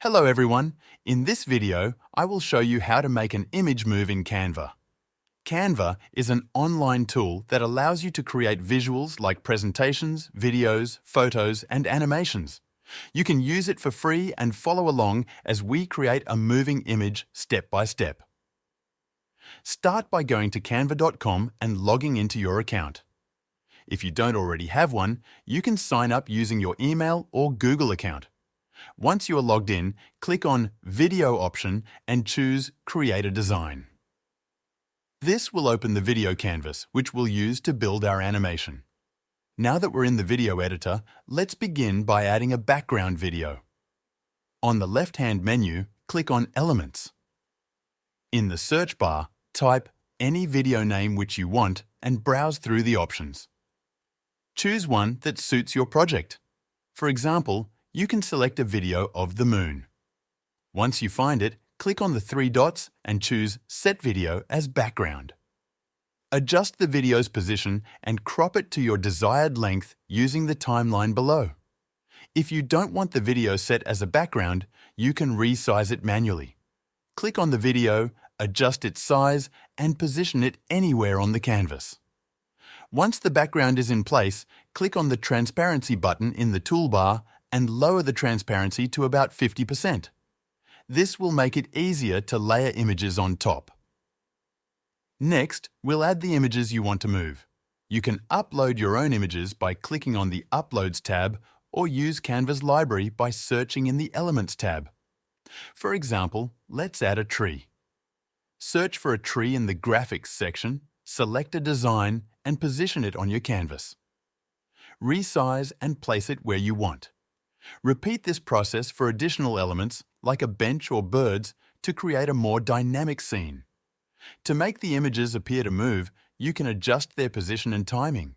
Hello everyone. In this video, I will show you how to make an image move in Canva. Canva is an online tool that allows you to create visuals like presentations, videos, photos, and animations. You can use it for free and follow along as we create a moving image step by step. Start by going to canva.com and logging into your account. If you don't already have one, you can sign up using your email or Google account. Once you are logged in, click on Video option and choose Create a Design. This will open the video canvas, which we'll use to build our animation. Now that we're in the video editor, let's begin by adding a background video. On the left-hand menu, click on Elements. In the search bar, type any video name which you want and browse through the options. Choose one that suits your project. For example, you can select a video of the moon. Once you find it, click on the three dots and choose Set Video as background. Adjust the video's position and crop it to your desired length using the timeline below. If you don't want the video set as a background, you can resize it manually. Click on the video, adjust its size, and position it anywhere on the canvas. Once the background is in place, click on the Transparency button in the toolbar and lower the transparency to about 50%. This will make it easier to layer images on top. Next, we'll add the images you want to move. You can upload your own images by clicking on the Uploads tab or use Canva's library by searching in the Elements tab. For example, let's add a tree. Search for a tree in the Graphics section, select a design, and position it on your canvas. Resize and place it where you want. Repeat this process for additional elements, like a bench or birds, to create a more dynamic scene. To make the images appear to move, you can adjust their position and timing.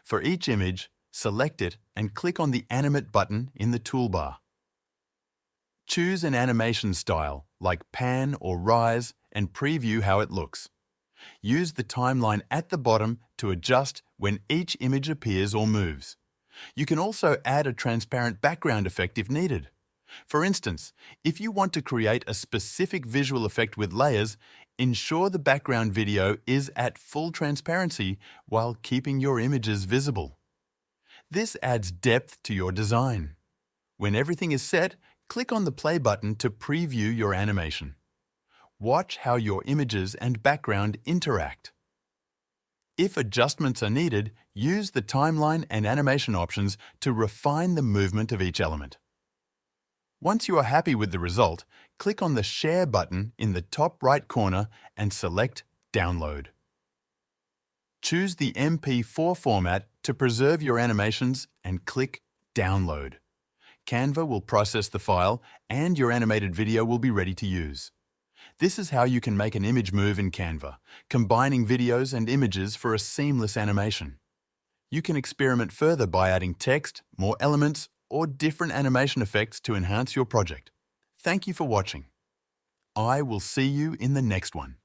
For each image, select it and click on the Animate button in the toolbar. Choose an animation style, like pan or rise, and preview how it looks. Use the timeline at the bottom to adjust when each image appears or moves. You can also add a transparent background effect if needed. For instance, if you want to create a specific visual effect with layers, ensure the background video is at full transparency while keeping your images visible. This adds depth to your design. When everything is set, click on the play button to preview your animation. Watch how your images and background interact. If adjustments are needed, use the timeline and animation options to refine the movement of each element. Once you are happy with the result, click on the Share button in the top right corner and select Download. Choose the MP4 format to preserve your animations and click Download. Canva will process the file and your animated video will be ready to use. This is how you can make an image move in Canva, combining videos and images for a seamless animation. You can experiment further by adding text, more elements, or different animation effects to enhance your project. Thank you for watching. I will see you in the next one.